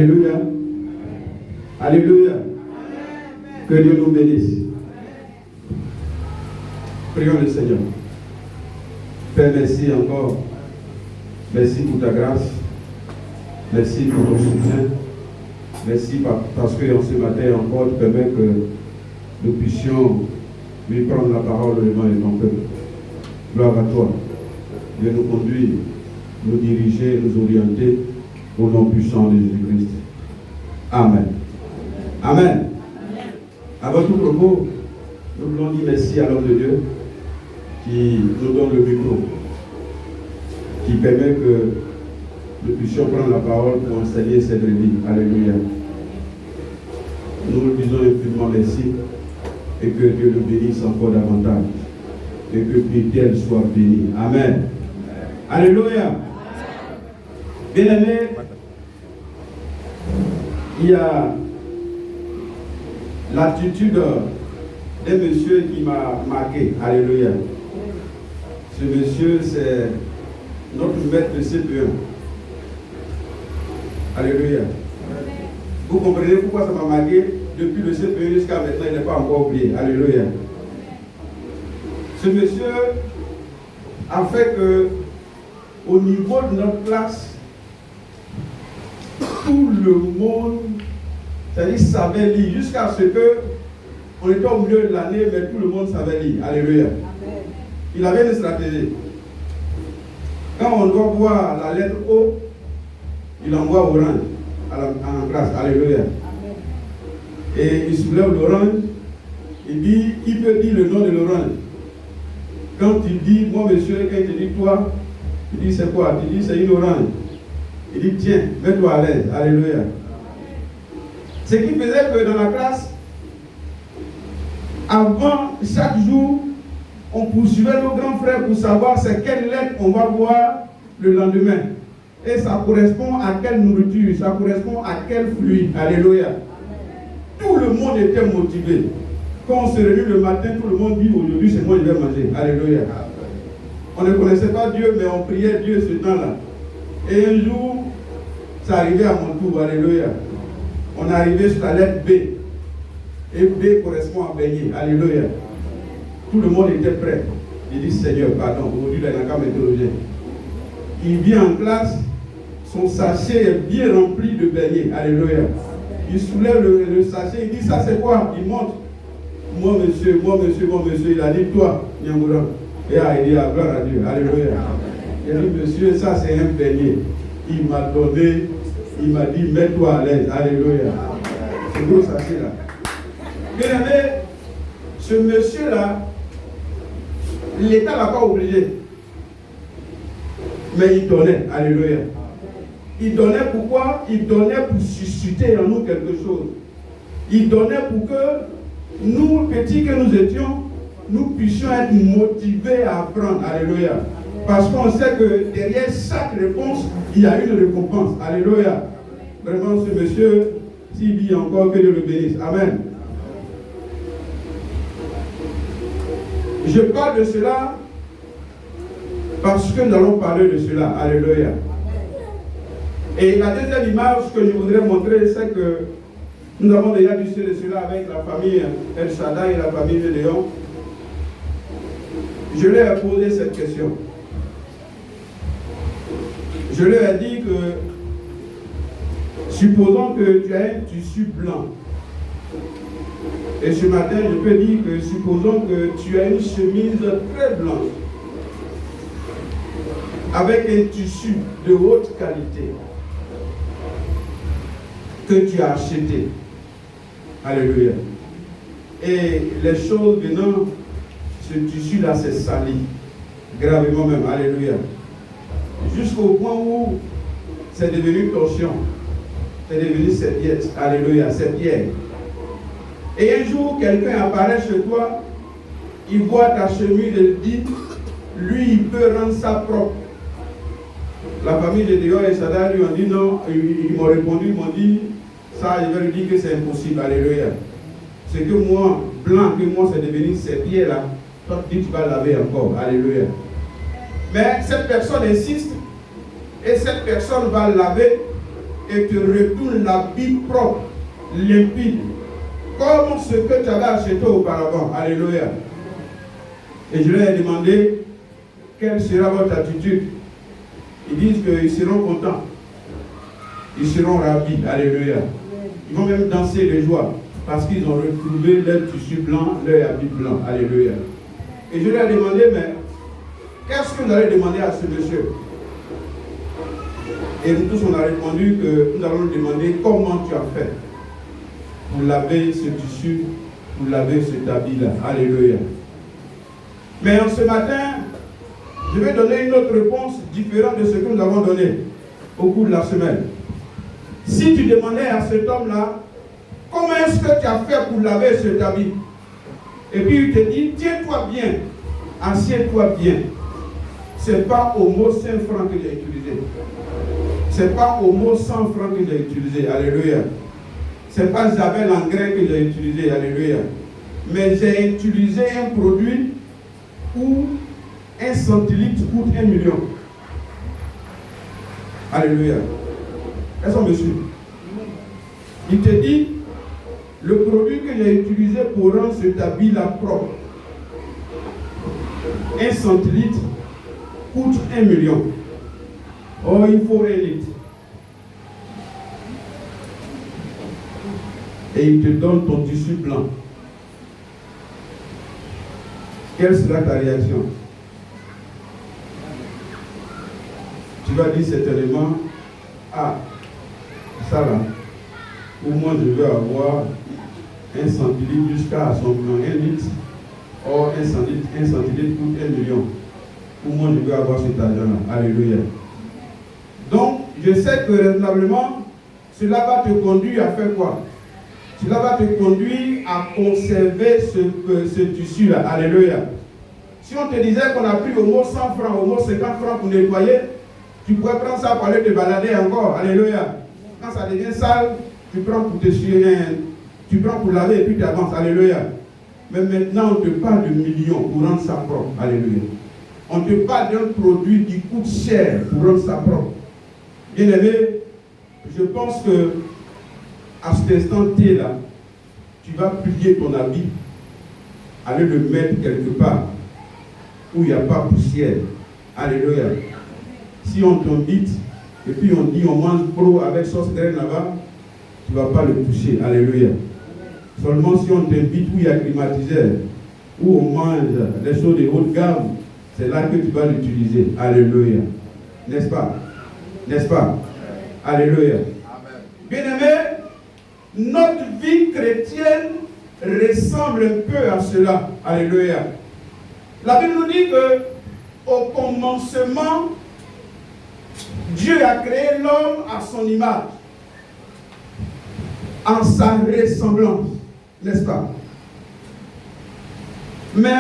Alléluia. Alléluia. Que Dieu nous bénisse. Prions le Seigneur. Père, merci encore. Merci pour ta grâce. Merci pour ton soutien. Merci parce que en ce matin encore, tu permets que nous puissions lui prendre la parole devant ton peuple. Gloire à toi. Viens nous conduire, nous diriger, nous orienter au nom puissant de Jésus-Christ. Amen. Amen. À votre propos, nous voulons dire merci à l'homme de Dieu qui nous donne le micro, qui permet que nous puissions prendre la parole pour enseigner cette vie. Alléluia. Nous lui disons infiniment merci et que Dieu le bénisse encore davantage et que Bethel soit béni. Amen. Alléluia. Bien-aimé, il y a l'attitude d'un monsieur qui m'a marqué. Alléluia. Ce monsieur, c'est notre maître de CP1. Alléluia. Vous comprenez pourquoi ça m'a marqué? Depuis le CP1 jusqu'à maintenant, il n'est pas encore oublié. Alléluia. Ce monsieur a fait que, au niveau de notre classe, tout le monde, c'est-à-dire, savait lire, jusqu'à ce que on était au milieu de l'année, mais tout le monde savait lire. Alléluia. Amen. Il avait une stratégie. Quand on doit voir la lettre O, il envoie orange en classe. Alléluia. Amen. Et il soulève l'orange. Il dit, il peut dire le nom de l'orange. Quand il dit, moi monsieur, quand il te dit toi, il dit c'est quoi? Il dit c'est une orange. Il dit tiens, mets-toi à l'aise. Alléluia. Ce qui faisait que dans la classe, avant chaque jour, on poursuivait nos grands frères pour savoir c'est quelle lettre on va voir le lendemain. Et ça correspond à quelle nourriture, ça correspond à quel fruit. Alléluia. Tout le monde était motivé. Quand on se réunit le matin, tout le monde dit aujourd'hui c'est moi qui vais manger. Alléluia. On ne connaissait pas Dieu, mais on priait Dieu ce temps-là. Et un jour, ça arrivait à mon tour. Alléluia. On est arrivé sur la lettre B. Et B correspond à beignet. Alléluia. Tout le monde était prêt. Il dit Seigneur, pardon, aujourd'hui il n'a qu'à m'interroger. Il vient en classe, son sachet est bien rempli de beignets. Alléluia. Il soulève le sachet, il dit ça c'est quoi? Il montre. Moi monsieur, il a dit toi, Nyangoura. Et il dit gloire à Dieu. Alléluia. Il a dit monsieur, ça c'est un beignet. Il m'a donné, il m'a dit mets-toi à l'aise. Alléluia. Ce gros sachet là. Bien aimé, ce monsieur là, l'État n'a pas obligé. Mais il donnait. Alléluia. Il donnait pourquoi? Il donnait pour susciter en nous quelque chose. Il donnait pour que nous, petits que nous étions, nous puissions être motivés à apprendre. Alléluia. Parce qu'on sait que derrière chaque réponse, il y a une récompense. Alléluia. Vraiment, ce monsieur, s'il vit encore, que Dieu le bénisse. Amen. Je parle de cela parce que nous allons parler de cela. Alléluia. Et la deuxième image que je voudrais montrer, c'est que nous avons déjà discuté de cela avec la famille El Shaddai et la famille de Léon. Je leur ai posé cette question. Je leur ai dit que, supposons que tu as un tissu blanc. Et ce matin, je peux dire que, supposons que tu as une chemise très blanche, avec un tissu de haute qualité, que tu as acheté. Alléluia. Et les choses venant, ce tissu-là s'est sali, gravement même. Alléluia. Jusqu'au point où c'est devenu torsion. C'est devenu cette pièce. Alléluia, cette pierre. Et un jour, quelqu'un apparaît chez toi, il voit ta chemise et dit, lui, il peut rendre ça propre. La famille de Léon et Sada lui ont dit non, ils m'ont répondu, ils m'ont dit, ça, je vais lui dire que c'est impossible. Alléluia. C'est que moi, blanc, que moi, c'est devenu cette pierre-là. Toi, tu dis, tu vas laver encore. Alléluia. Mais cette personne insiste, et cette personne va laver, et te retourne l'habit propre, limpide, comme ce que tu avais acheté auparavant. Alléluia. Et je leur ai demandé quelle sera votre attitude. Ils disent qu'ils seront contents. Ils seront ravis. Alléluia. Ils vont même danser de joie parce qu'ils ont retrouvé leur tissu blanc, leur habit blanc. Alléluia. Et je leur ai demandé, mais qu'est-ce que vous allez demander à ce monsieur? Et nous tous, on a répondu que nous allons lui demander comment tu as fait pour laver ce tissu, pour laver cet habit-là. Alléluia. Mais ce matin, je vais donner une autre réponse différente de ce que nous avons donné au cours de la semaine. Si tu demandais à cet homme-là, comment est-ce que tu as fait pour laver cet habit? Et puis il te dit, tiens-toi bien, assieds-toi bien. Ce n'est pas au mot 5 francs que j'ai utilisé. Ce n'est pas au mot 100 francs que j'ai utilisé. Alléluia. Ce n'est pas Javel en grain que j'ai utilisé. Alléluia. Mais j'ai utilisé un produit où 1 centilitre coûte 1 million. Alléluia. Est-ce qu'on me suit? Il te dit, le produit que j'ai utilisé pour rendre cet habit-là propre, 1 centilitre coûte 1 million. Oh, il faut 1 litre. Et il te donne ton tissu blanc. Quelle sera ta réaction? Tu vas dire certainement, ah, ça là, au moins je vais avoir 1 centilitre jusqu'à son blanc, 1 litre. Or, 1 centilitre coûte 1 million. Au moins je vais avoir cet argent-là. Alléluia. Donc, je sais que raisonnablement, cela va te conduire à faire quoi? Cela va te conduire à conserver ce tissu-là. Alléluia. Si on te disait qu'on a pris au moins 100 francs, au moins 50 francs pour nettoyer, tu pourrais prendre ça pour aller te balader encore. Alléluia. Quand ça devient sale, tu prends pour te suer, tu prends pour laver et puis tu avances. Alléluia. Mais maintenant, on te parle de millions pour rendre ça propre. Alléluia. On te parle d'un produit qui coûte cher pour rendre ça propre. Bien aimé, je pense que à cet instant T là, tu vas plier ton habit, aller le mettre quelque part où il n'y a pas poussière. Alléluia. Si on t'invite et puis on dit on mange pro avec sauce graine là-bas, tu ne vas pas le toucher. Alléluia. Seulement si on t'invite où il y a climatiseur, où on mange les choses de haute gamme, c'est là que tu vas l'utiliser. Alléluia. N'est-ce pas? N'est-ce pas? Alléluia. Bien-aimé, notre vie chrétienne ressemble un peu à cela. Alléluia. La Bible nous dit que au commencement, Dieu a créé l'homme à son image, en sa ressemblance, n'est-ce pas? Mais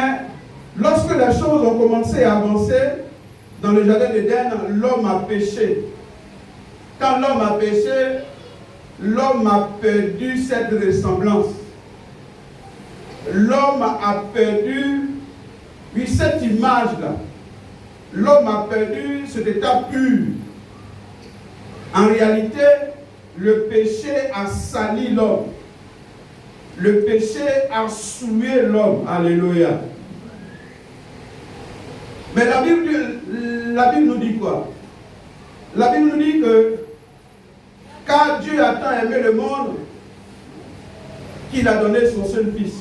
lorsque les choses ont commencé à avancer dans le jardin d'Éden, l'homme a péché. Quand l'homme a péché, l'homme a perdu cette ressemblance. L'homme a perdu, oui, cette image-là. L'homme a perdu cet état pur. En réalité, le péché a sali l'homme. Le péché a souillé l'homme. Alléluia. Mais la Bible nous dit quoi? La Bible nous dit que car Dieu a tant aimé le monde qu'il a donné son seul Fils,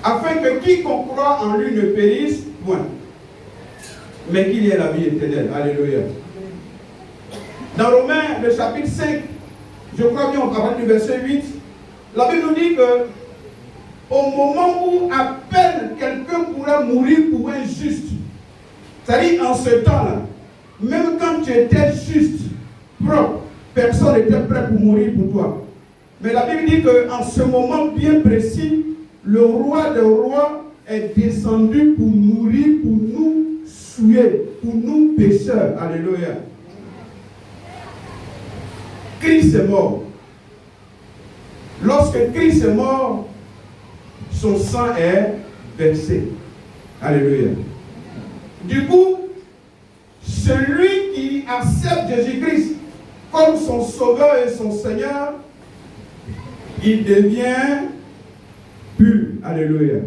afin que quiconque croit en lui ne périsse point, mais qu'il y ait la vie éternelle. Alléluia. Dans Romains, le chapitre 5, je crois bien, on parle du verset 8, la Bible nous dit que au moment où à peine quelqu'un pourrait mourir pour un juste, c'est-à-dire en ce temps-là, même quand tu étais juste, propre, personne n'était prêt pour mourir pour toi. Mais la Bible dit qu'en ce moment bien précis, le roi des rois est descendu pour mourir, pour nous souiller, pour nous pécheurs. Alléluia. Christ est mort. Lorsque Christ est mort, son sang est versé. Alléluia. Du coup, celui qui accepte Jésus-Christ comme son sauveur et son Seigneur, il devient pur. Alléluia.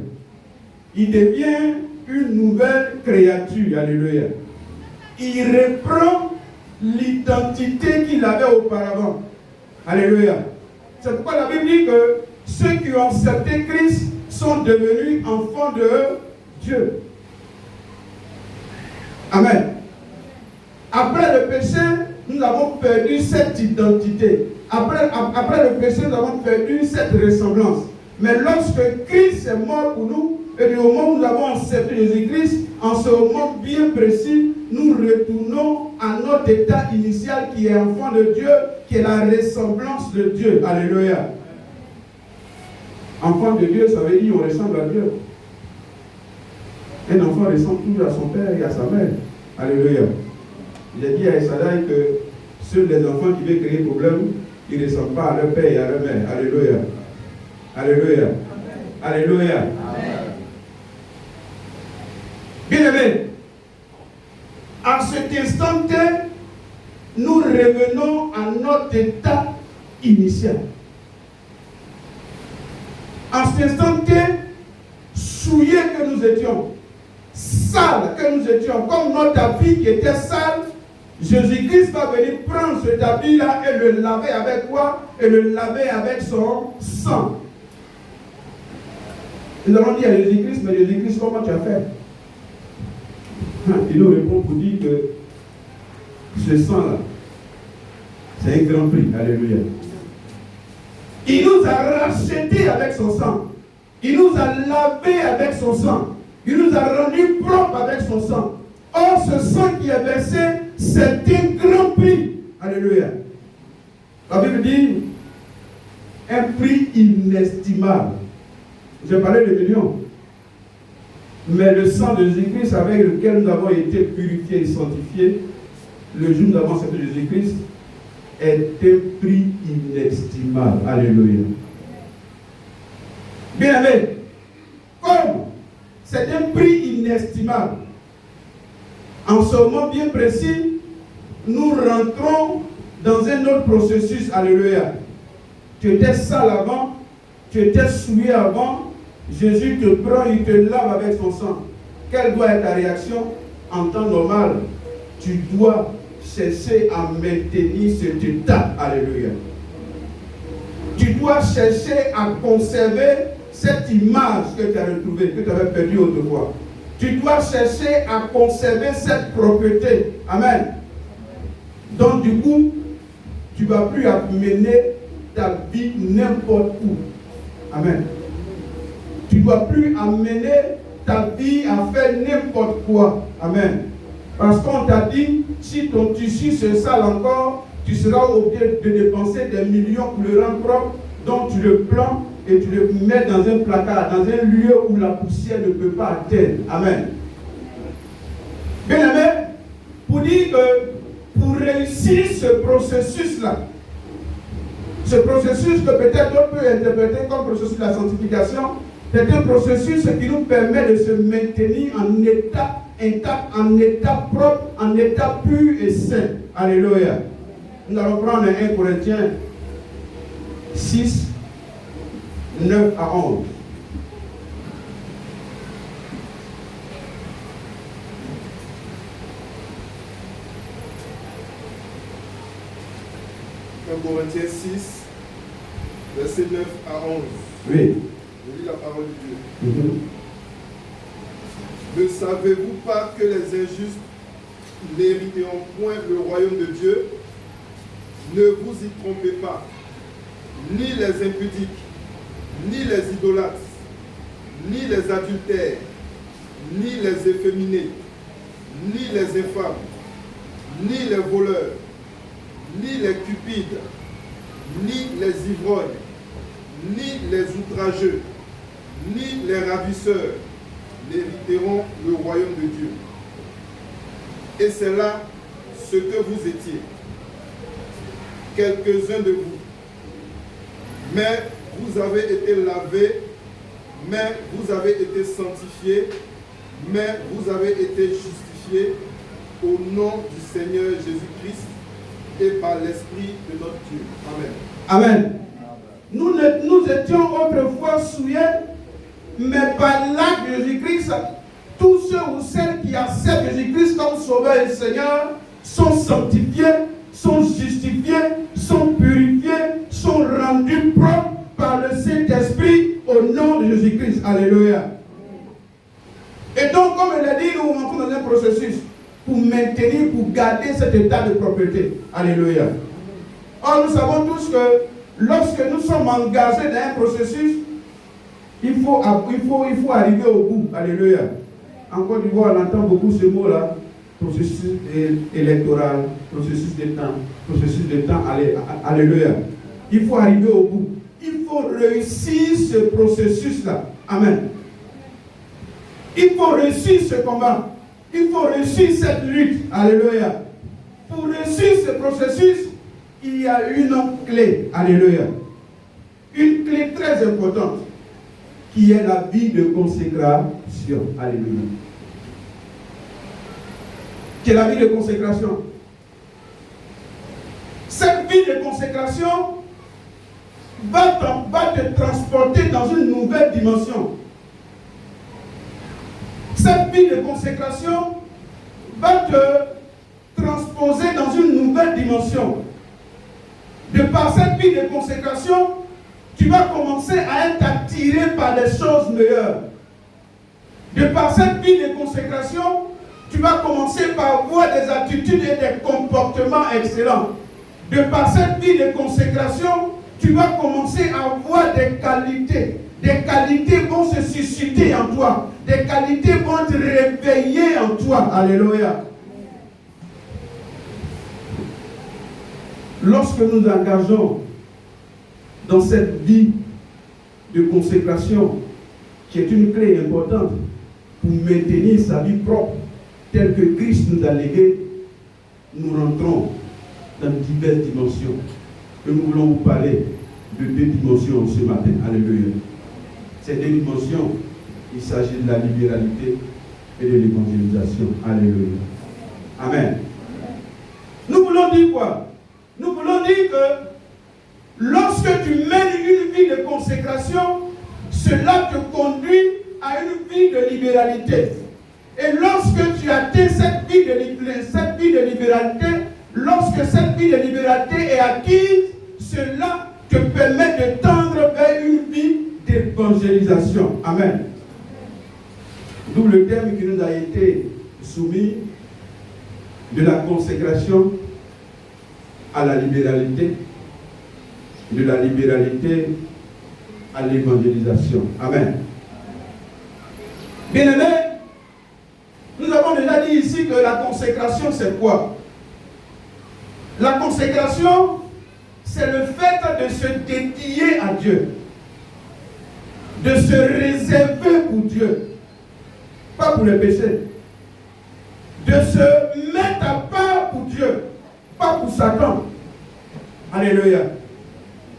Il devient une nouvelle créature. Alléluia. Il reprend l'identité qu'il avait auparavant. Alléluia. C'est pourquoi la Bible dit que ceux qui ont accepté Christ sont devenus enfants de Dieu. Amen. Après le péché, nous avons perdu cette identité. Après le péché, nous avons perdu cette ressemblance. Mais lorsque Christ est mort pour nous, et du moment où nous avons accepté Jésus-Christ, en ce moment bien précis, nous retournons à notre état initial qui est enfant de Dieu, qui est la ressemblance de Dieu. Alléluia. Enfant de Dieu, ça veut dire qu'on ressemble à Dieu. Un enfant ressemble toujours à son père et à sa mère. Alléluia. J'ai dit à Esadaï que ceux les enfants qui veulent créer problème, ils ne ressemblent pas à leur père et à leur mère. Alléluia. Alléluia. Alléluia. Bien-aimés, à cet instant, nous revenons à notre état initial. À cet instant, souillés que nous étions, sales que nous étions, comme notre habit qui était sale, Jésus-Christ va venir prendre cet habit-là et le laver avec quoi? Et le laver avec son sang. Nous allons dire à Jésus-Christ, mais Jésus-Christ, comment tu as fait? Il nous répond pour dire que ce sang-là, c'est un grand prix. Alléluia. Il nous a rachetés avec son sang. Il nous a lavés avec son sang. Il nous a rendus propres avec son sang. Or, ce sang qui est versé, c'est un grand prix. Alléluia. La Bible dit un prix inestimable. J'ai parlé de millions. Mais le sang de Jésus-Christ avec lequel nous avons été purifiés et sanctifiés, le jour où nous avons accepté Jésus-Christ, est un prix inestimable. Alléluia. Bien aimé, comme c'est un prix inestimable, en ce moment bien précis, nous rentrons dans un autre processus. Alléluia. Tu étais sale avant, tu étais souillé avant, Jésus te prend, il te lave avec son sang. Quelle doit être ta réaction? En temps normal, tu dois chercher à maintenir cet état. Alléluia. Tu dois chercher à conserver cette image que tu as retrouvée, que tu avais perdue autrefois. Tu dois chercher à conserver cette propreté. Amen. Donc du coup, tu ne vas plus amener ta vie n'importe où. Amen. Tu ne dois plus amener ta vie à faire n'importe quoi. Amen. Parce qu'on t'a dit, si ton tissu se sale encore, tu seras obligé de dépenser des millions pour le rendre propre. Donc tu le prends et tu le mets dans un placard, dans un lieu où la poussière ne peut pas atteindre. Amen. Bien aimé, pour dire que pour réussir ce processus-là, ce processus que peut-être d'autres peuvent interpréter comme processus de la sanctification, c'est un processus qui nous permet de se maintenir en état intact, en état propre, en état pur et saint. Alléluia. Nous allons prendre 1 Corinthiens 6, 9 à 11. Corinthiens 6, verset 9 à 11. Oui. Je lis la parole de Dieu. Ne savez-vous pas que les injustes n'hériteront point le royaume de Dieu? Ne vous y trompez pas. Ni les impudiques, ni les idolâtres, ni les adultères, ni les efféminés, ni les infâmes, ni les voleurs, ni les cupides, ni les ivrognes, ni les outrageux, ni les ravisseurs n'hériteront le royaume de Dieu. Et c'est là ce que vous étiez, quelques-uns de vous. Mais vous avez été lavés, mais vous avez été sanctifiés, mais vous avez été justifiés au nom du Seigneur Jésus-Christ et par l'Esprit de notre Dieu. Amen. Amen. Nous étions autrefois souillés, mais par l'acte de Jésus-Christ, tous ceux ou celles qui acceptent Jésus-Christ comme Sauveur et Seigneur sont sanctifiés, sont justifiés, sont purifiés, sont rendus propres par le Saint-Esprit au nom de Jésus-Christ. Alléluia. Et donc, comme il a dit, nous rentrons dans un processus pour maintenir, pour garder cet état de propreté. Alléluia. Or, nous savons tous que lorsque nous sommes engagés dans un processus, il faut arriver au bout. Alléluia. En Côte d'Ivoire, on entend beaucoup ce mot-là. Processus électoral, processus de temps, alléluia. Il faut arriver au bout. Il faut réussir ce processus-là. Amen. Il faut réussir ce combat. Il faut réussir cette lutte. Alléluia. Pour réussir ce processus, il y a une clé. Alléluia. Une clé très importante qui est la vie de consécration. Alléluia. Qui est la vie de consécration. Cette vie de consécration va te transporter dans une nouvelle dimension. Cette vie de consécration va te transposer dans une nouvelle dimension. De par cette vie de consécration, tu vas commencer à être attiré par des choses meilleures. De par cette vie de consécration, tu vas commencer par avoir des attitudes et des comportements excellents. De par cette vie de consécration, tu vas commencer à avoir des qualités. Des qualités vont se susciter en toi. Des qualités vont te réveiller en toi. Alléluia. Lorsque nous engageons dans cette vie de consécration, qui est une clé importante pour maintenir sa vie propre, telle que Christ nous a légué, nous rentrons dans diverses dimensions. Et nous voulons vous parler de deux dimensions ce matin. Alléluia. Ces deux dimensions, il s'agit de la libéralité et de l'évangélisation. Alléluia. Amen. Nous voulons dire quoi? Nous voulons dire que lorsque tu mènes une vie de consécration, cela te conduit à une vie de libéralité. Et lorsque tu atteins cette vie de libéralité, lorsque cette vie de libéralité est acquise, cela te permet de tendre vers une vie d'évangélisation. Amen. D'où le terme qui nous a été soumis de la consécration à la libéralité, de la libéralité à l'évangélisation. Amen. Bien-aimés, nous avons déjà dit ici que la consécration, c'est quoi? La consécration, c'est le fait de se dédier à Dieu, de se réserver pour Dieu, pas pour les péchés, de se mettre à part pour Dieu, pas pour Satan. Alléluia.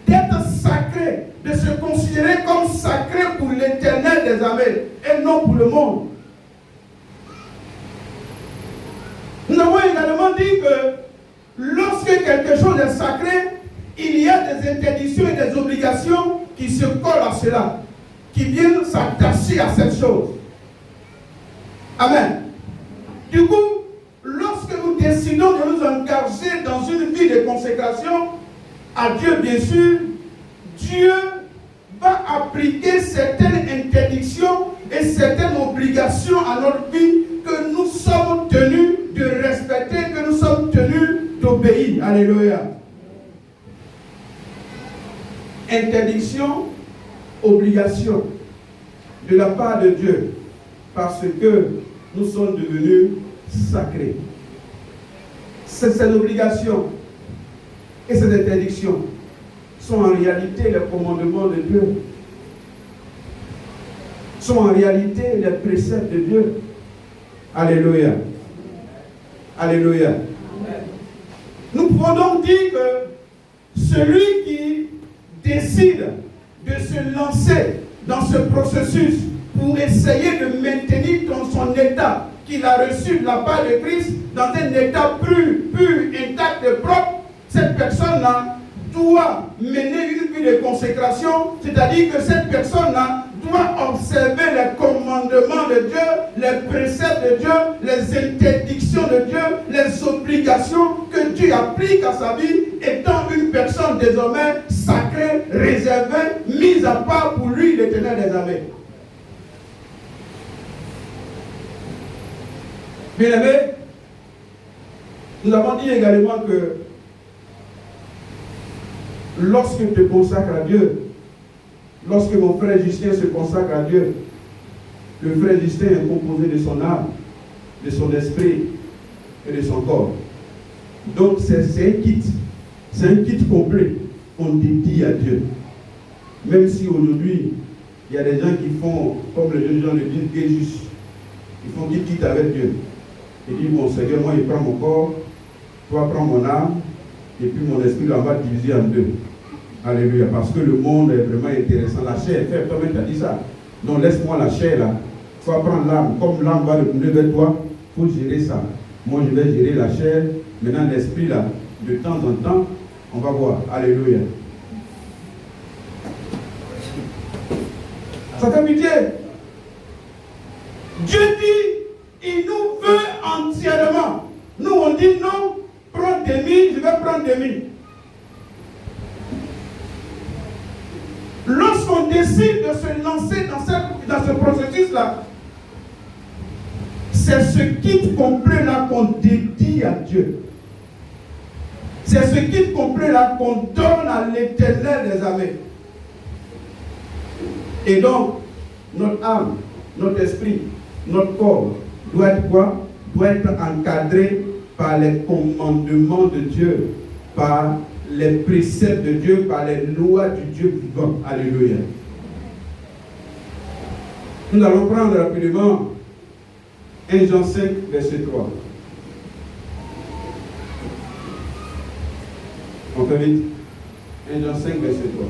D'être sacré, de se considérer comme sacré pour l'Éternel des armées et non pour le monde. Nous avons également dit que lorsque quelque chose est sacré, il y a des interdictions et des obligations qui se collent à cela, qui viennent s'attacher à cette chose. Amen. Du coup, lorsque nous décidons de nous engager dans une vie de consécration à Dieu, bien sûr, Dieu va appliquer certaines interdictions et certaines obligations à notre vie que nous sommes tenus de respecter, que nous sommes tenus d'obéir. Alléluia. Interdiction, obligation de la part de Dieu, parce que nous sommes devenus sacrés. Ces obligations et ces interdictions sont en réalité les commandements de Dieu, sont en réalité les préceptes de Dieu. Alléluia. Alléluia. Amen. Nous pouvons donc dire que celui qui décide de se lancer dans ce processus pour essayer de maintenir dans son état qu'il a reçu de la part de Christ, dans un état pur, intact et propre, cette personne-là doit mener une vie de consécration, c'est-à-dire que cette personne-là doit observer les commandements de Dieu, les préceptes de Dieu, les interdictions de Dieu, les obligations que Dieu applique à sa vie, étant une personne désormais sacrée, réservée, mise à part pour lui, l'Éternel des armées. Bien-aimés, nous avons dit également que lorsque tu te consacres à Dieu, lorsque mon frère Justin se consacre à Dieu, le frère Justin est composé de son âme, de son esprit et de son corps. Donc c'est un kit complet qu'on dédie à Dieu. Même si aujourd'hui, il y a des gens qui font, comme les jeunes gens le disent, Jésus, ils font kit avec Dieu. Ils disent, bon Seigneur, moi je prends mon corps, toi prends mon âme, et puis mon esprit là, on va diviser en deux. Alléluia, parce que le monde est vraiment intéressant. La chair, frère, toi-même tu as dit ça. Donc laisse-moi la chair là. Tu vas prendre l'âme. Comme l'âme va retourner vers toi, il faut gérer ça. Moi je vais gérer la chair. Maintenant l'esprit là, de temps en temps, on va voir. Alléluia. Ça fait pitié. Dieu dit, il nous veut entièrement. Nous on dit non, prends demi, je vais prendre demi. Lorsqu'on décide de se lancer dans ce processus-là, c'est ce kit complet-là qu'on dédie à Dieu. C'est ce kit complet-là qu'on donne à l'Éternel des armées. Et donc, notre âme, notre esprit, notre corps doit être quoi? Doit être encadré par les commandements de Dieu, par les préceptes de Dieu, par les lois du Dieu vivant. Alléluia. Nous allons prendre rapidement 1 Jean 5, verset 3. On fait vite. 1 Jean 5, verset 3.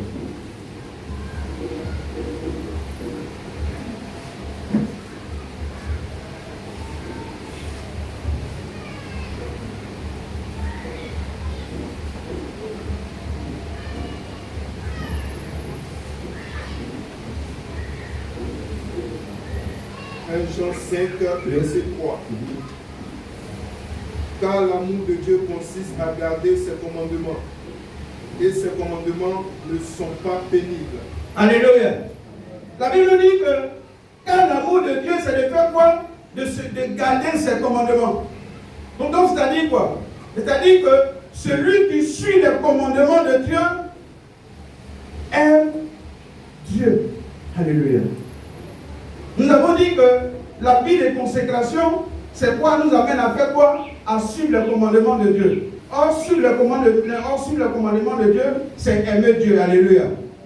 Jean 5, verset 3. Car l'amour de Dieu consiste à garder ses commandements. Et ses commandements ne sont pas pénibles. Alléluia. La Bible dit que car l'amour de Dieu, c'est de faire quoi? De garder ses commandements. Donc c'est-à-dire quoi? C'est-à-dire que celui qui suit les commandements de Dieu aime Dieu. Alléluia. Nous avons dit que la vie de consécration, c'est quoi? Nous amène à faire quoi? À suivre les commandements de Dieu. Or, suivre les commandements de Dieu, c'est aimer Dieu. Alléluia.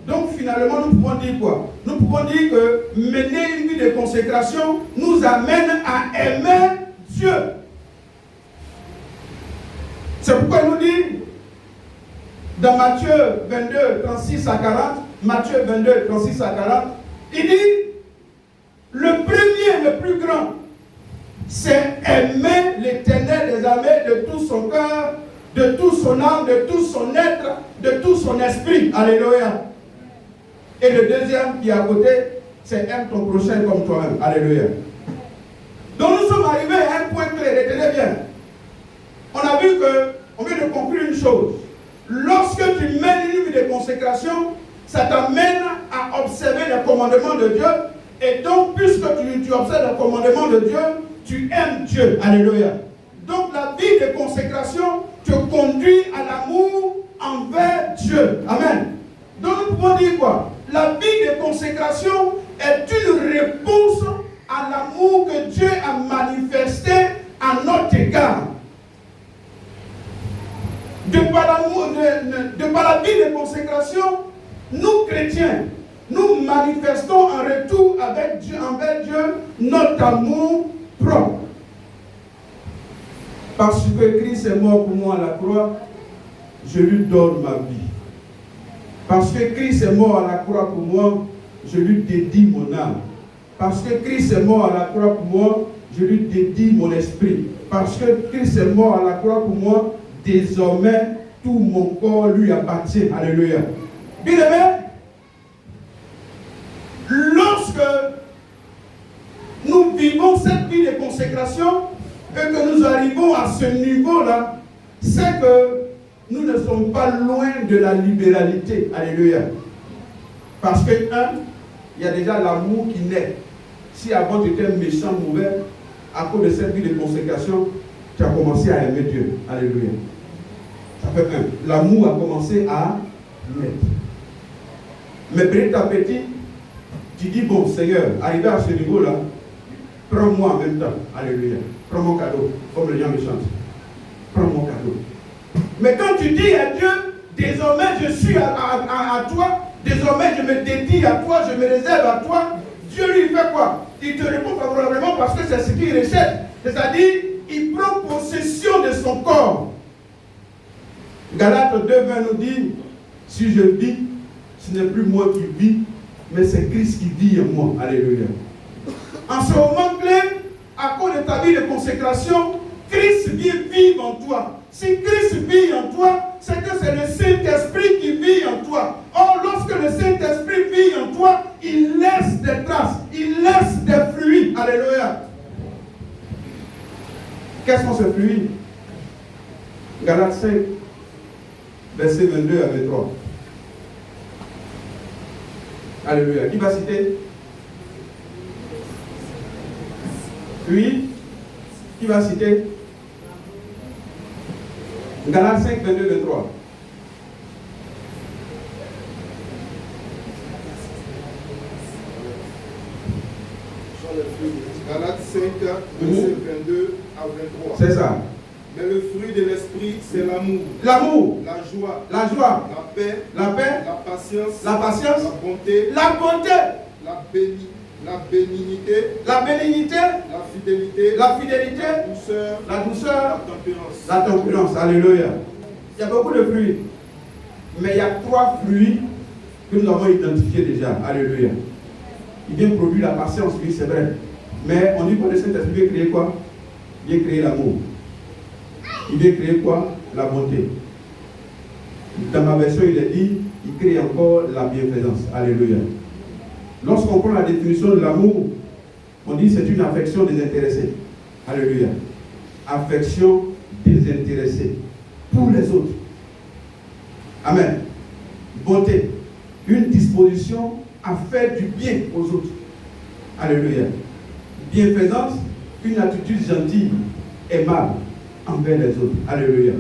Donc, finalement, nous pouvons dire quoi? Nous pouvons dire que mener une vie de consécration nous amène à aimer Dieu. C'est pourquoi il nous dit, dans Matthieu 22, 36 à 40, Matthieu 22, 36 à 40, il dit, le premier, le plus grand, c'est aimer l'Éternel des armées de tout son cœur, de toute son âme, de tout son être, de tout son esprit. Alléluia. Et le deuxième qui est à côté, c'est aime ton prochain comme toi-même. Alléluia. Donc nous sommes arrivés à un point clé. Retenez bien. On a vu que, on vient de conclure une chose. Lorsque tu mènes une vie de consécration, ça t'amène à observer les commandements de Dieu. Et donc, puisque tu observes le commandement de Dieu, tu aimes Dieu. Alléluia. Donc, la vie de consécration te conduit à l'amour envers Dieu. Amen. Donc, nous pouvons dire quoi? La vie de consécration est une réponse à l'amour que Dieu a manifesté à notre égard. De par la vie de consécration, nous chrétiens, nous manifestons en retour avec Dieu, envers Dieu, notre amour propre. Parce que Christ est mort pour moi à la croix, je lui donne ma vie. Parce que Christ est mort à la croix pour moi, je lui dédie mon âme. Parce que Christ est mort à la croix pour moi, je lui dédie mon esprit. Parce que Christ est mort à la croix pour moi, désormais, tout mon corps lui appartient. Alléluia. Bien aimé, lorsque nous vivons cette vie de consécration et que nous arrivons à ce niveau-là, c'est que nous ne sommes pas loin de la libéralité. Alléluia. Parce que, il y a déjà l'amour qui naît. Si avant tu étais méchant, mauvais, à cause de cette vie de consécration, tu as commencé à aimer Dieu. Alléluia. Ça fait l'amour a commencé à naître. Mais petit à petit, tu dis, bon Seigneur, arrivé à ce niveau-là, prends-moi en même temps. Alléluia. Prends mon cadeau, comme les gens me chantent. Prends mon cadeau. Mais quand tu dis à Dieu, désormais je suis à toi, désormais je me dédie à toi, je me réserve à toi, Dieu lui fait quoi? Il te répond favorablement parce que c'est ce qu'il recherche. C'est-à-dire, il prend possession de son corps. Galates 2:20 nous dit, si je vis, ce n'est plus moi qui vis, mais c'est Christ qui vit en moi. Alléluia. En ce moment clé, à cause de ta vie de consécration, Christ vient vivre en toi. Si Christ vit en toi, c'est que c'est le Saint-Esprit qui vit en toi. Or, lorsque le Saint-Esprit vit en toi, il laisse des traces, il laisse des fruits. Alléluia. Quels sont ces fruits? Galates 5, versets 22 à 23. Alléluia. Qui va citer? Puis, qui va citer? Galates 5, 22, 23. Galates 5, verset 22 à 23. C'est ça. Mais le fruit de l'esprit, c'est l'amour. L'amour. La joie. La joie. La paix. La paix. La patience. La patience. La bonté. La bonté. La bénignité. La bénignité. La fidélité. La fidélité. La douceur. La douceur. La tempérance. La tempérance. Alléluia. Il y a beaucoup de fruits. Mais il y a 3 fruits que nous avons identifiés déjà. Alléluia. Il vient produire la patience, oui, c'est vrai. Mais on dit que le Saint-Esprit vient créer quoi? Il vient créer l'amour. Il vient créer quoi? La bonté. Dans ma version, il est dit, il crée encore la bienfaisance. Alléluia. Lorsqu'on prend la définition de l'amour, on dit que c'est une affection désintéressée. Alléluia. Affection désintéressée pour les autres. Amen. Bonté. Une disposition à faire du bien aux autres. Alléluia. Bienfaisance, une attitude gentille, aimable envers les autres. Alléluia.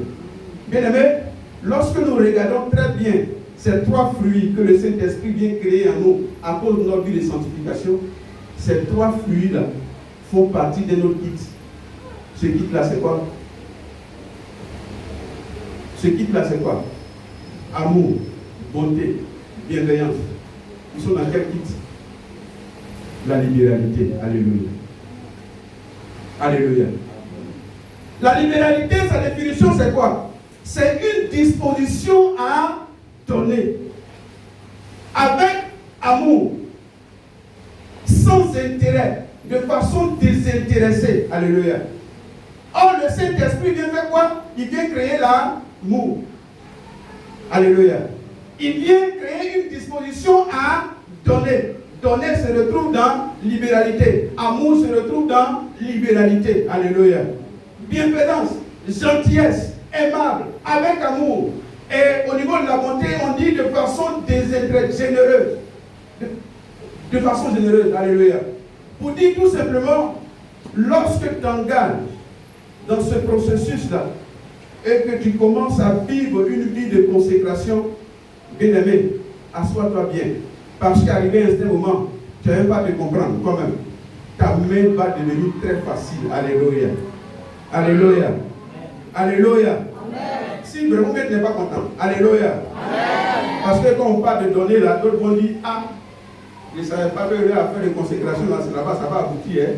Bien aimé, lorsque nous regardons très bien ces 3 fruits que le Saint-Esprit vient créer en nous à cause de notre vie de sanctification, ces 3 fruits-là font partie de notre kit. Ce kit-là, c'est quoi? Ce kit-là, c'est quoi? Amour, bonté, bienveillance. Ils sont dans quel kit? La libéralité. Alléluia. Alléluia. La libéralité, sa définition, c'est quoi? C'est une disposition à donner avec amour, sans intérêt, de façon désintéressée. Alléluia. Or, le Saint-Esprit vient faire quoi? Il vient créer l'amour. Alléluia. Il vient créer une disposition à donner. Donner se retrouve dans libéralité. Amour se retrouve dans libéralité. Alléluia. Bienveillance, gentillesse, aimable, avec amour. Et au niveau de la bonté, on dit de façon généreuse. De façon généreuse. Alléluia. Pour dire tout simplement, lorsque tu t'engages dans ce processus-là et que tu commences à vivre une vie de consécration, bien aimé, assois-toi bien. Parce qu'arrivé à un certain moment, tu n'as même pas de comprendre quand même. Ta main va devenir très facile. Alléluia. Alléluia. Alléluia. Amen. Si vraiment tu n'es pas content. Alléluia. Amen. Parce que quand on parle de donner, là, d'autres vont dire, ah, je ne savais pas que là, faire une consécration, là, là-bas, ça va aboutir. Hein.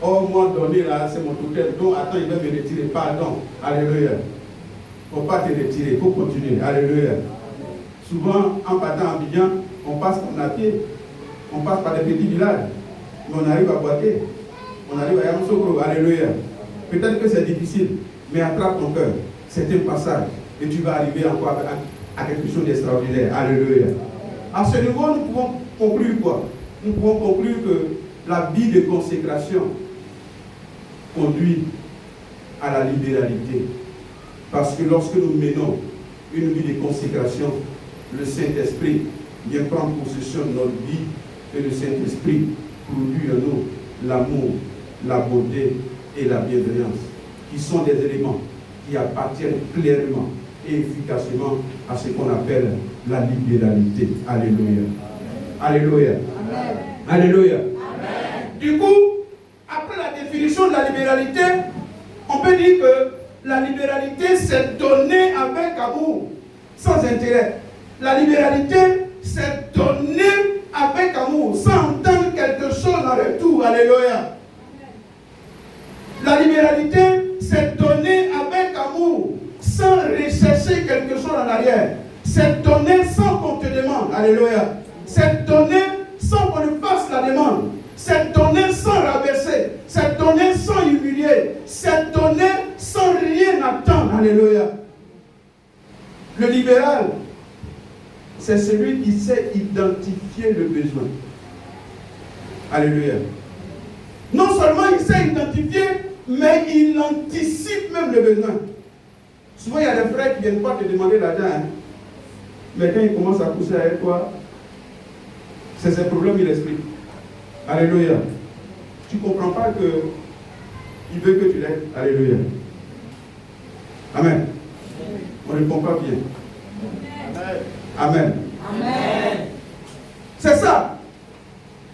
Oh, moi, donner, là, c'est mon tutelle. Donc, attends, il va me retirer. Pardon. Alléluia. Il ne faut pas te retirer, il faut continuer. Alléluia. Souvent, en partant en Abidjan, on passe à pied, on passe par des petits villages, mais on arrive à Boaké, on arrive à Yamoussoukro. Alléluia. Peut-être que c'est difficile, mais attrape ton cœur. C'est un passage. et tu vas arriver encore à quelque chose d'extraordinaire. Alléluia. À ce niveau, nous pouvons conclure quoi? Nous pouvons conclure que la vie de consécration conduit à la libéralité. Parce que lorsque nous menons une vie de consécration, le Saint-Esprit vient prendre possession de notre vie et le Saint-Esprit produit en nous l'amour, la beauté et la bienveillance, qui sont des éléments qui appartiennent clairement et efficacement à ce qu'on appelle la libéralité. Alléluia. Alléluia. Amen. Alléluia. Amen. Du coup, après la définition de la libéralité, on peut dire que la libéralité, c'est donner avec amour, sans intérêt. La libéralité, c'est donner avec amour, sans entendre quelque chose en retour. Alléluia. La libéralité, c'est donner avec amour, sans rechercher quelque chose en arrière. C'est donner sans qu'on te demande. Alléluia. C'est donner sans qu'on ne fasse la demande. C'est donner sans rabaisser. C'est donner sans humilier. C'est donner sans rien attendre. Alléluia. Le libéral, c'est celui qui sait identifier le besoin. Alléluia. Non seulement il sait identifier, mais il anticipe même le besoin. Souvent, il y a des frères qui ne viennent pas te demander l'argent. Hein. Mais quand ils commencent à pousser avec toi, c'est ses problèmes qu'il explique. Alléluia. Tu ne comprends pas qu'il veut que tu l'aides. Alléluia. Amen. On ne répond pas bien. Amen. Amen. C'est ça.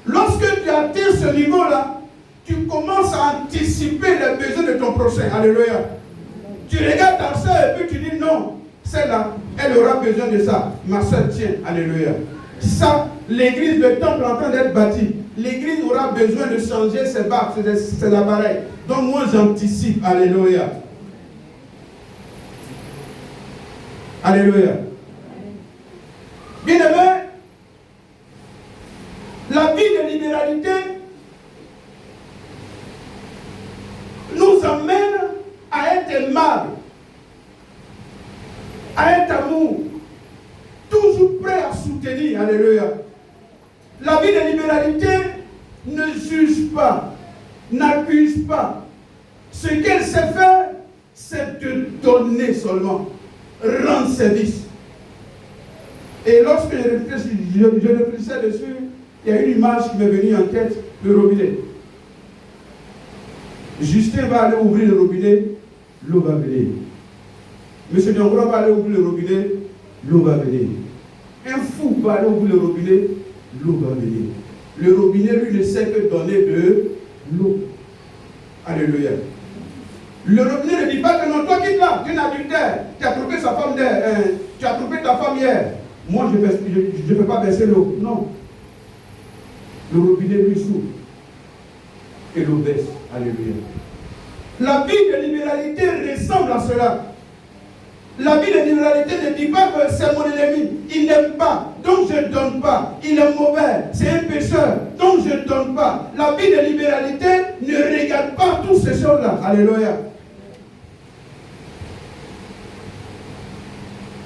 Lorsque tu atteins ce niveau-là, tu commences à anticiper les besoins de ton prochain. Alléluia. Tu regardes ta soeur et puis tu dis non, celle-là, elle aura besoin de ça. Ma soeur tient. Alléluia. Ça, l'église, le temple est en train d'être bâti. L'église aura besoin de changer ses barres, ses appareils. Donc moi j'anticipe. Alléluia. Alléluia. Bien-aimé, la vie de libéralité nous amène à être aimable, à être amour, toujours prêt à soutenir. Alléluia. La vie de libéralité ne juge pas, n'accuse pas. Ce qu'elle sait faire, c'est de donner seulement, rendre service. Et lorsque je réfléchissais dessus, il y a une image qui m'est venue en tête, le robinet. Justin va aller ouvrir le robinet, l'eau va venir. Monsieur Diongora va aller ouvrir le robinet, l'eau va venir. Un fou va aller ouvrir le robinet, l'eau va venir. Le robinet, lui, ne sait que donner de l'eau. Alléluia. Le robinet ne dit pas que non, toi quitte là, tu es un adultère, tu as trompé sa femme tu as trompé ta femme hier. Moi, je ne peux pas verser l'eau. Non. Le robinet lui s'ouvre. Et l'eau baisse. Alléluia. La vie de libéralité ressemble à cela. La vie de libéralité ne dit pas que c'est mon ennemi. Il n'aime pas, donc je ne donne pas. Il est mauvais, c'est un pécheur, donc je ne donne pas. La vie de libéralité ne regarde pas toutes ces choses-là. Alléluia.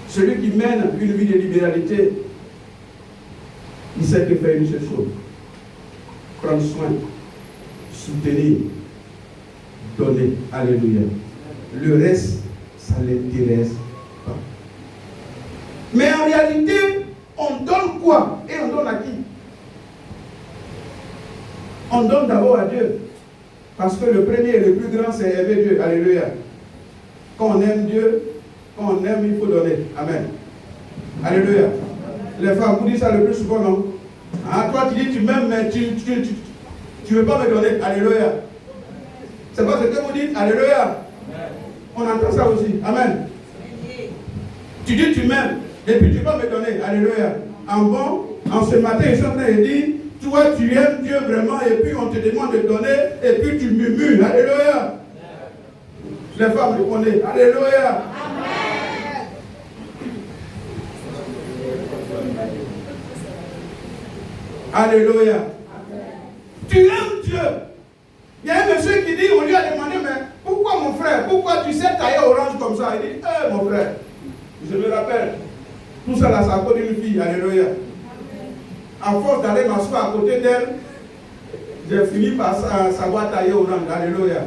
Celui qui mène une vie de libéralité, il sait que faire une seule chose. Prendre soin, soutenir, donner. Alléluia. Le reste, ça ne l'intéresse pas. Mais en réalité, on donne quoi? Et on donne à qui? On donne d'abord à Dieu. Parce que le premier et le plus grand, c'est aimer Dieu. Alléluia. Quand on aime Dieu, quand on aime, il faut donner. Amen. Alléluia. Les femmes vous disent ça le plus souvent, non? Ah, toi, tu dis tu m'aimes, mais tu ne veux pas me donner. Alléluia. C'est pas ce que vous dites. Alléluia. On entend ça aussi. Amen. Tu dis tu m'aimes, et puis tu vas me donner. Alléluia. En ce matin, ils sont en train de dire, toi tu aimes Dieu vraiment, et puis on te demande de donner, et puis tu murmures. Alléluia. Les femmes le connaissent. Alléluia. Alléluia. Tu aimes Dieu. Il y a un monsieur qui dit, on lui a demandé, mais pourquoi mon frère, pourquoi tu sais tailler orange comme ça? Il dit, mon frère, Je me rappelle, tout ça là, c'est à cause d'une fille, alléluia. À force d'aller m'asseoir à côté d'elle, j'ai fini par savoir tailler au rang, alléluia.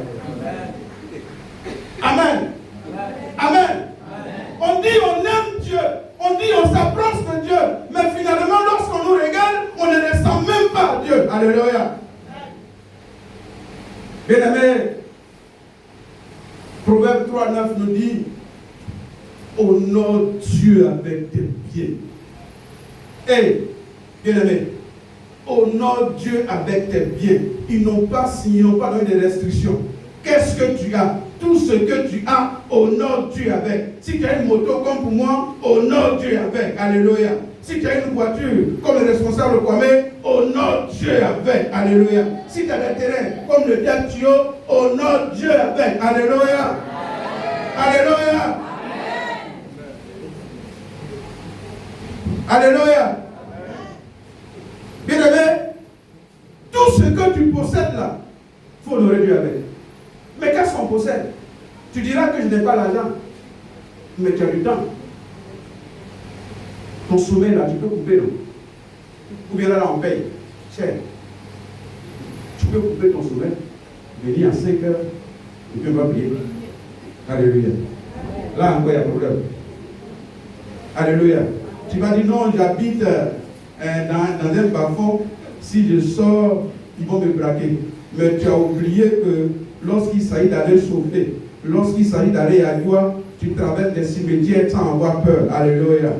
Amen. Amen. On dit on aime Dieu, on dit on s'approche de Dieu, mais finalement lorsqu'on nous regarde, on ne ressent même pas Dieu. Alléluia. Bien-aimé, Proverbe 3:9 nous dit, honore Dieu avec tes pieds. Et, bien-aimé, honore Dieu avec tes biens. Ils n'ont pas signé, ils n'ont pas donné de restrictions. Qu'est-ce que tu as? Tout ce que tu as, honore Dieu avec. Si tu as une moto comme pour moi, honore Dieu avec. Alléluia. Si tu as une voiture comme le responsable Kwame, honore Dieu avec. Alléluia. Si tu as des terrains comme le Diactio, honore Dieu avec. Alléluia. Alléluia. Alléluia. Bien-aimé, tout ce que tu possèdes là, il faut honorer Dieu avec. Mais qu'est-ce qu'on possède? Tu diras que je n'ai pas l'argent, mais tu as du temps. Ton sommeil là, tu peux couper, non? Ou bien là, on paye. Cher. Tu peux couper ton sommeil, venir à 5 heures, tu ne peux pas payer. Alléluia. Là encore, il y a problème. Alléluia. Tu vas dire non, j'habite dans un bas-fond, si je sors, ils vont me braquer. Mais tu as oublié que lorsqu'il s'agit d'aller sauver, lorsqu'il s'agit d'aller à Yoa, tu traverses des cimetières sans avoir peur. Alléluia.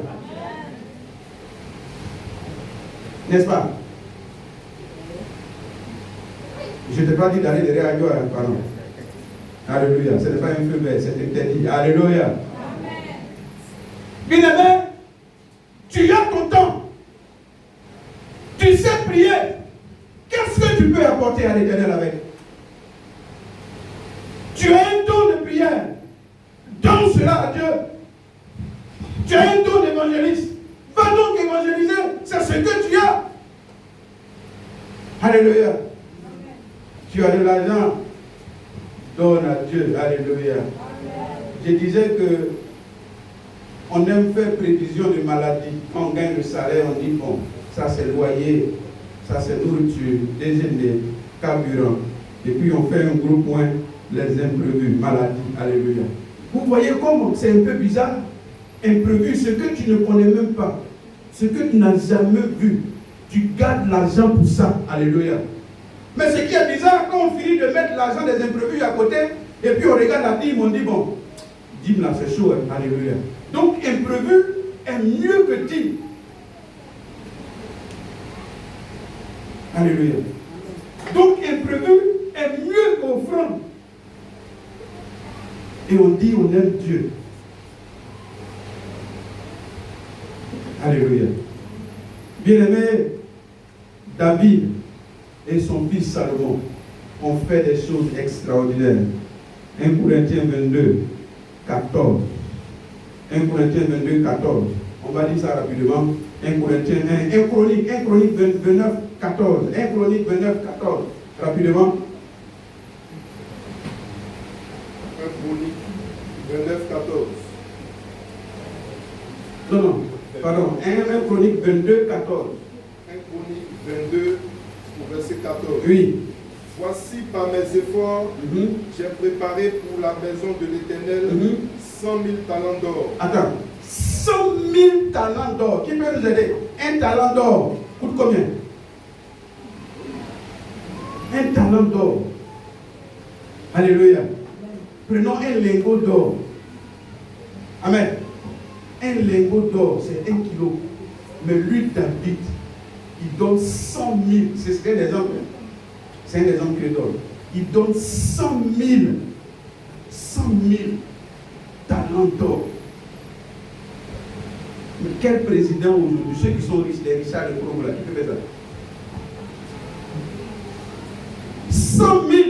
N'est-ce pas? Je ne t'ai pas dit d'aller derrière à Yoa, pardon. Alléluia. Ce n'est pas un feu vert, c'est interdit. Alléluia. Bien-aimé, tu as ton temps. Tu sais prier. Qu'est-ce que tu peux apporter à l'Éternel avec? Tu as un don de prière. Donne cela à Dieu. Tu as un don d'évangéliste. Va donc évangéliser. C'est ce que tu as. Alléluia. Tu as de l'argent. Donne à Dieu. Alléluia. Je disais que on aime faire prévision de maladie. Quand on gagne le salaire, on dit bon, ça c'est loyer, ça c'est nourriture, déjeuner, carburant. Et puis on fait un gros point, les imprévus, maladie. Alléluia. Vous voyez comment c'est un peu bizarre? Imprévu, ce que tu ne connais même pas, ce que tu n'as jamais vu, tu gardes l'argent pour ça. Alléluia. Mais ce qui est bizarre, quand on finit de mettre l'argent des imprévus à côté, et puis on regarde la dîme, on dit bon, dîme là c'est chaud. Hein. Alléluia. Donc imprévu est mieux que dîme. Alléluia. Donc imprévu est mieux qu'offrande. Et on dit on aime Dieu. Alléluia. Bien-aimé, David et son fils Salomon ont fait des choses extraordinaires. 1 Corinthiens 22, 14. 1 Corinthiens 22, 14. On va dire ça rapidement. 1 Chronique 29, 14. 1 Chronique 29, 14. Rapidement. 1 Chronique 29, 14. Non, pardon. 1 Chronique 22, 14. 1 Chronique 22, verset 14. Oui. Voici par mes efforts, j'ai préparé pour la maison de l'Éternel 100 000 talents d'or. Attends. 100 000 talents d'or. Qui peut nous aider? Un talent d'or coûte combien? Un talent d'or. Alléluia. Prenons un lingot d'or. Amen. Un lingot d'or, c'est 1 kilo. Mais lui, David, il donne 100 000. C'est un exemple. C'est un exemple qu'il donne. Il donne 100 000 talents d'or. Mais quel président aujourd'hui, ceux qui sont riches, les Richard de Congo, là, qui peut faire ça? 100 000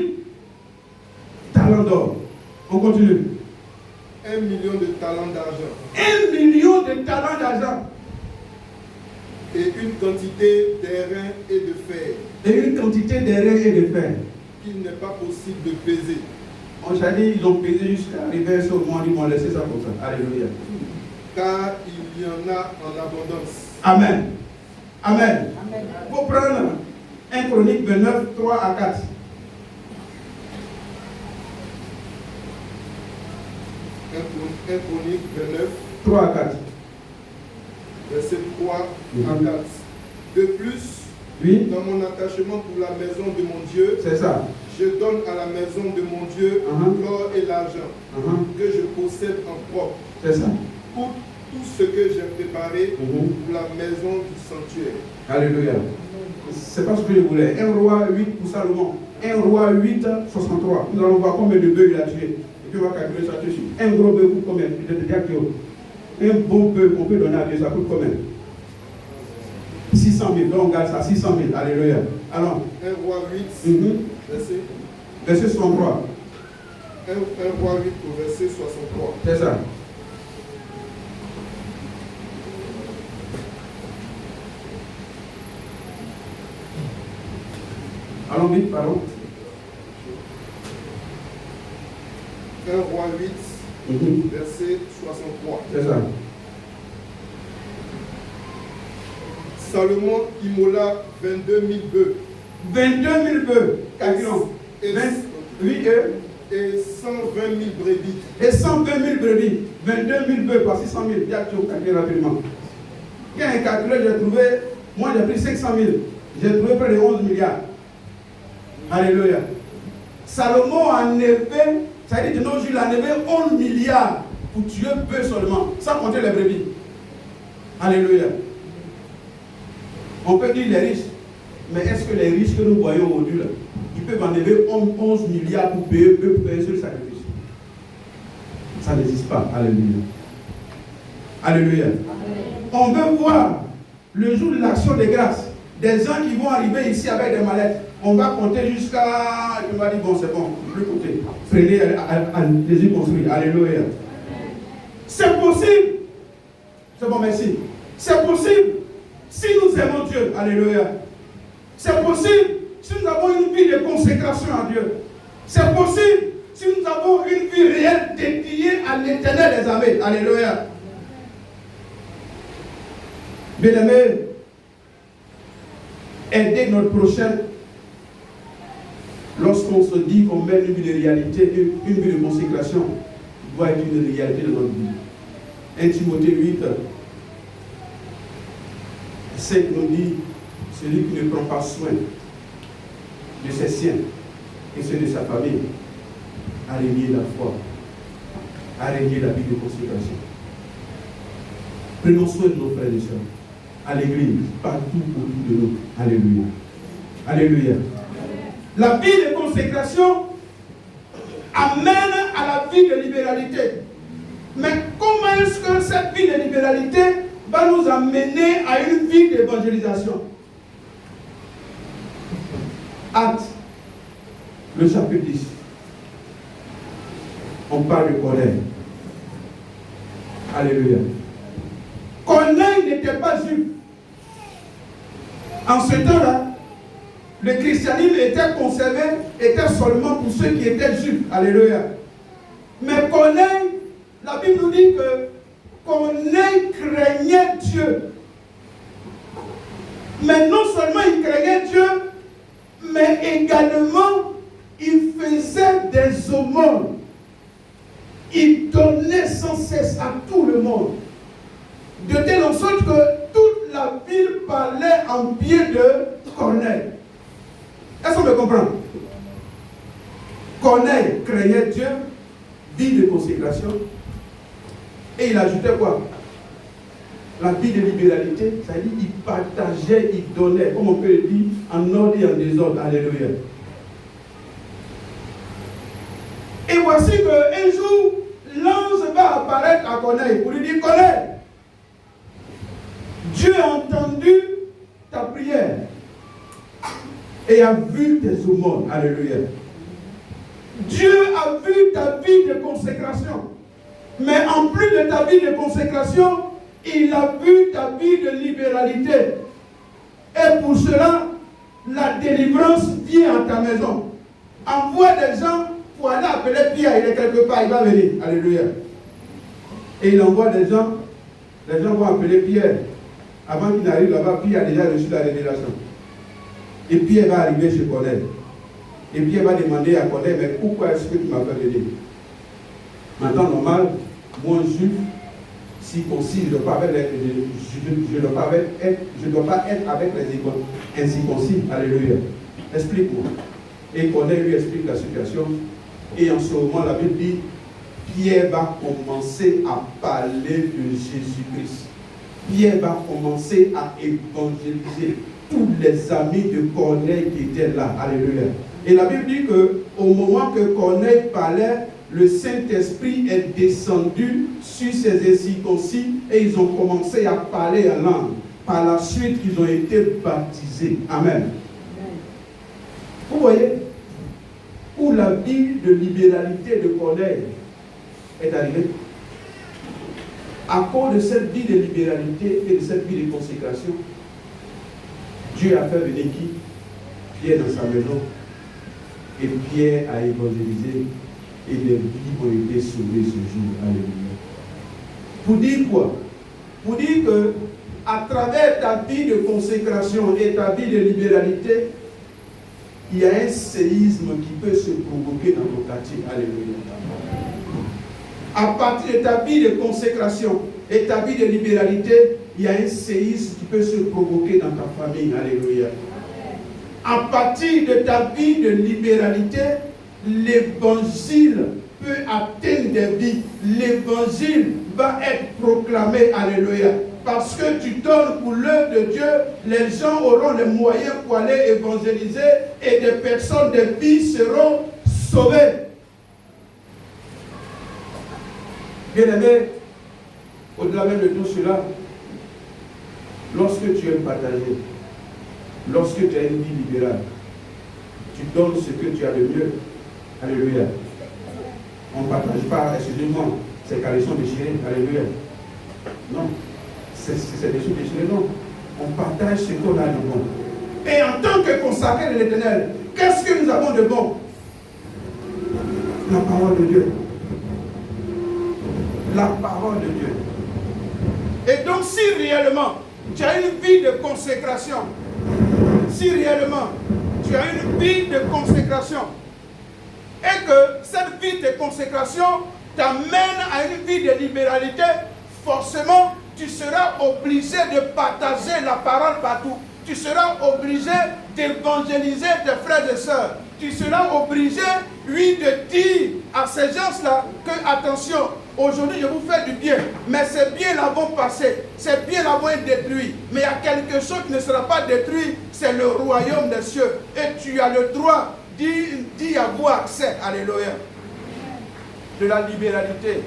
talents d'or. On continue. 1 million de talents d'argent. 1 million de talents d'argent. Et une quantité d'airain et de fer. Et une quantité d'airain et de fer. Qu'il n'est pas possible de peser. On s'est dit, ils ont pesé jusqu'à arriver à ce moment, ils m'ont laissé ça comme ça. Alléluia. car il y en a en abondance. Amen. Amen. Il faut prendre 1 Chronique 29, 3 à 4. 1 Chronique 29, 3 à 4. verset 3 à 4. De plus, Oui, dans mon attachement pour la maison de mon Dieu, c'est ça. je donne à la maison de mon Dieu l'or et l'argent que je possède en propre C'est ça. pour tout ce que j'ai préparé pour la maison du sanctuaire. Alléluia. C'est pas ce que je voulais. 1 roi 8 pour Salomon. 1 roi 8, 63. Nous allons voir combien de bœufs il a tué. Et puis on va calculer ça tout de suite. Un gros bœuf coûte combien? Un bon bœuf qu'on peut donner à Dieu, ça coûte combien? 600 000. Donc on garde ça, 600 000. Alléluia. Alors. 1 roi 8, verset 63. 1 roi 8 au verset 63. C'est ça. Allons vite, pardon. 1 roi 8, verset 63. C'est ça. Salomon immola 22 000 bœufs. 22 000 bœufs. Calculons. Et 120 000 brebis. Et 120 000 brebis. 22 000 bœufs par 600 000. Il y a toujours calculé rapidement. Quand un calculeur, j'ai trouvé, moi j'ai pris 500 000. J'ai trouvé près de 11 milliards. Alléluia. Salomon a enlevé, ça veut dire de nos jours, il a enlevé 11 milliards pour tuer peu seulement, sans compter les brebis. Alléluia. On peut dire les riches, mais est-ce que les riches que nous voyons aujourd'hui, ils peuvent enlever 11 milliards pour payer sur le sacrifice? Ça n'existe pas. Alléluia. Alléluia. On veut voir le jour de l'action de grâce, des gens qui vont arriver ici avec des mallettes. On va compter jusqu'à. On va dire, bon, c'est bon, plus compter. Freiner à les construire. Alléluia. C'est possible. C'est bon, merci. C'est possible si nous aimons Dieu. Alléluia. C'est possible si nous avons une vie de consécration à Dieu. C'est possible si nous avons une vie réelle dédiée à l'Éternel des armées. Alléluia. Bien-aimés, aider notre prochain. Lorsqu'on se dit qu'on mène une vie de réalité, une vie de consécration, doit être une réalité de notre vie. 1 Timothée 8, 5 nous dit, celui qui ne prend pas soin de ses siens et ceux de sa famille, a régné la foi, a régné la vie de consécration. Prenons soin de nos frères et sœurs, à l'église, partout autour de nous. Alléluia. Alléluia. La vie de consécration amène à la vie de libéralité. Mais comment est-ce que cette vie de libéralité va nous amener à une vie d'évangélisation? Actes, le chapitre 10. On parle de Corneille. Alléluia. Corneille n'était pas juif. En ce temps-là, le christianisme était conservé, était seulement pour ceux qui étaient juifs. Alléluia. Mais Corneille, la Bible nous dit que Corneille craignait Dieu. Mais non seulement il craignait Dieu, mais également il faisait des aumônes. Il donnait sans cesse à tout le monde. De telle sorte que toute la ville parlait en pied de Corneille. Est-ce qu'on me comprend? Corneille craignait Dieu, vie de consécration, et il ajoutait quoi? La vie de libéralité, c'est-à-dire il partageait, il donnait, comme on peut le dire, en ordre et en désordre. Alléluia. Et voici qu'un jour, l'ange va apparaître à Corneille pour lui dire: Corneille, Dieu a entendu ta prière et a vu tes aumônes. Alléluia. Dieu a vu ta vie de consécration. Mais en plus de ta vie de consécration, il a vu ta vie de libéralité. Et pour cela, la délivrance vient à ta maison. Envoie des gens pour aller appeler Pierre. Il est quelque part, il va venir. Alléluia. Et il envoie des gens Les gens vont appeler Pierre. Avant qu'il n'arrive là-bas, Pierre a déjà reçu la révélation. Et Pierre va arriver chez Corneille. Et Pierre va demander à Corneille, mais pourquoi est-ce que tu m'as fait venir? En temps normal, moi, juif, circoncis, je ne dois pas être avec les incirconcis. Alléluia. Explique-moi. Et Corneille lui explique la situation. Et en ce moment, la Bible dit, Pierre va commencer à parler de Jésus-Christ. Pierre va commencer à évangéliser tous les amis de Corneille qui étaient là. Alléluia. Et la Bible dit qu'au moment que Corneille parlait, le Saint-Esprit est descendu sur ces incirconcis et ils ont commencé à parler en langue. Par la suite, ils ont été baptisés. Amen. Vous voyez où la vie de libéralité de Corneille est arrivée. À cause de cette vie de libéralité et de cette vie de consécration, Dieu a fait venir qui? Pierre dans sa maison. Et Pierre a évangélisé et les vies ont été sauvées ce jour. Alléluia. Pour dire quoi? Pour dire que à travers ta vie de consécration et ta vie de libéralité, il y a un séisme qui peut se provoquer dans ton quartier. Alléluia. À partir de ta vie de consécration et ta vie de libéralité, il y a un séisme qui peut se provoquer dans ta famille. Alléluia. À partir de ta vie de libéralité, l'évangile peut atteindre des vies. L'évangile va être proclamé. Alléluia. Parce que tu donnes pour l'œuvre de Dieu, les gens auront les moyens pour aller évangéliser et des personnes, des vies seront sauvées. Bien-aimé, au-delà même de tout cela, lorsque tu aimes partager, lorsque tu as une vie libérale, tu donnes ce que tu as de mieux. Alléluia. On ne partage pas, excusez-moi, ces caleçons déchirés. Alléluia. Non. C'est des choses déchirées, non. On partage ce qu'on a de bon. Et en tant que consacré de l'Éternel, qu'est-ce que nous avons de bon? La parole de Dieu. La parole de Dieu. Et donc, si réellement tu as une vie de consécration, si réellement tu as une vie de consécration, et que cette vie de consécration t'amène à une vie de libéralité, forcément, tu seras obligé de partager la parole partout. Tu seras obligé d'évangéliser tes frères et sœurs. Tu seras obligé, oui, de dire à ces gens-là que, attention, aujourd'hui je vous fais du bien, mais ces biens-là vont passer, ces biens-là vont être détruits. Mais il y a quelque chose qui ne sera pas détruit, c'est le royaume des cieux. Et tu as le droit d'y avoir accès, alléluia, de la libéralité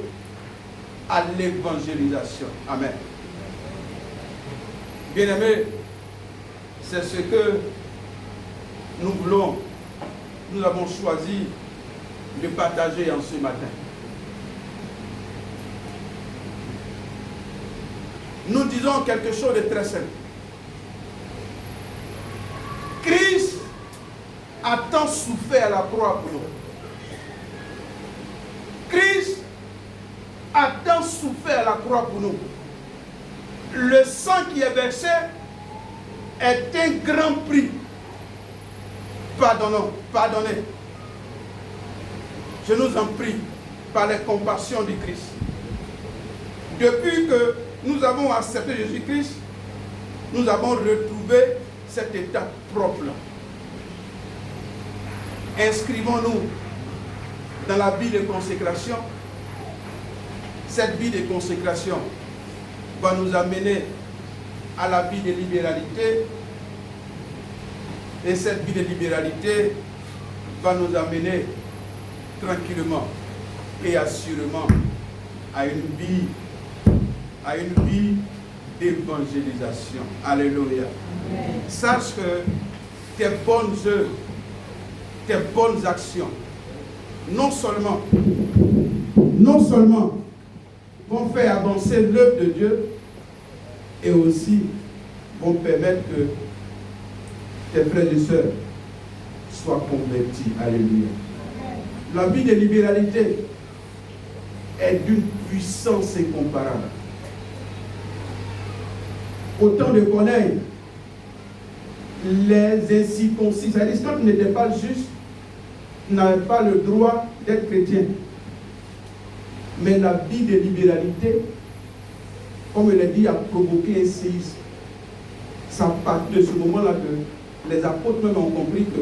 à l'évangélisation. Amen. Bien-aimés, c'est ce que nous voulons, nous avons choisi de partager en ce matin. Nous disons quelque chose de très simple. Christ a tant souffert à la croix pour nous. Christ a tant souffert à la croix pour nous. Le sang qui est versé est un grand prix. Pardonnez. Je nous en prie, par les compassions du Christ. Depuis que nous avons accepté Jésus-Christ, nous avons retrouvé cet état propre. Inscrivons-nous dans la vie de consécration. Cette vie de consécration va nous amener à la vie de libéralité. Et cette vie de libéralité va nous amener tranquillement et assurément à une vie d'évangélisation. Alléluia. Amen. Sache que tes bonnes œuvres, tes bonnes actions, non seulement vont faire avancer l'œuvre de Dieu, et aussi vont permettre que tes frères et sœurs soient convertis. Alléluia. La vie de libéralité est d'une puissance incomparable. Au temps de Corneille, les incirconcis, c'est-à-dire quand tu n'étais pas juste, tu n'avais pas le droit d'être chrétien. Mais la vie de libéralité, comme je l'ai dit, a provoqué un séisme. Ça part de ce moment-là que les apôtres même ont compris que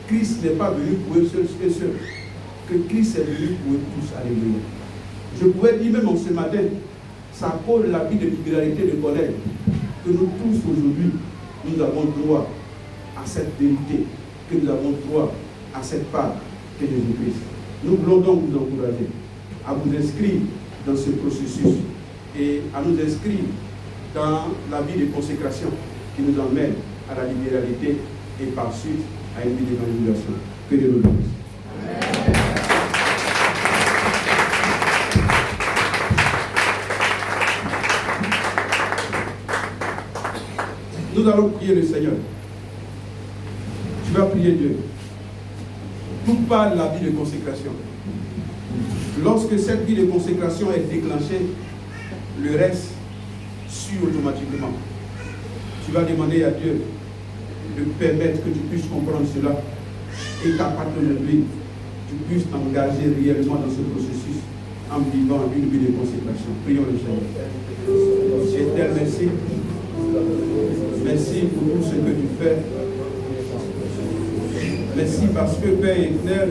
Christ n'est pas venu pour eux seuls et seuls, que Christ est venu pour eux tous. Alléluia. Je pouvais dire même en ce matin, ça cause la vie de libéralité de Corneille, que nous tous aujourd'hui, nous avons droit à cette vérité, que nous avons droit à cette part que Jésus-Christ. Nous voulons donc vous encourager à vous inscrire dans ce processus et à nous inscrire dans la vie de consécration qui nous emmène à la libéralité et par suite à une vie d'évangélisation. Que Dieu nous bénisse. Nous allons prier le Seigneur. Tu vas prier Dieu. Tout part de la vie de consécration. Lorsque cette vie de consécration est déclenchée, le reste suit automatiquement. Tu vas demander à Dieu de permettre que tu puisses comprendre cela et qu'à partir de lui, tu puisses t'engager réellement dans ce processus en vivant une vie de consécration. Prions le Seigneur. Éternel, merci. Merci pour tout ce que tu fais. Merci parce que Père éternel,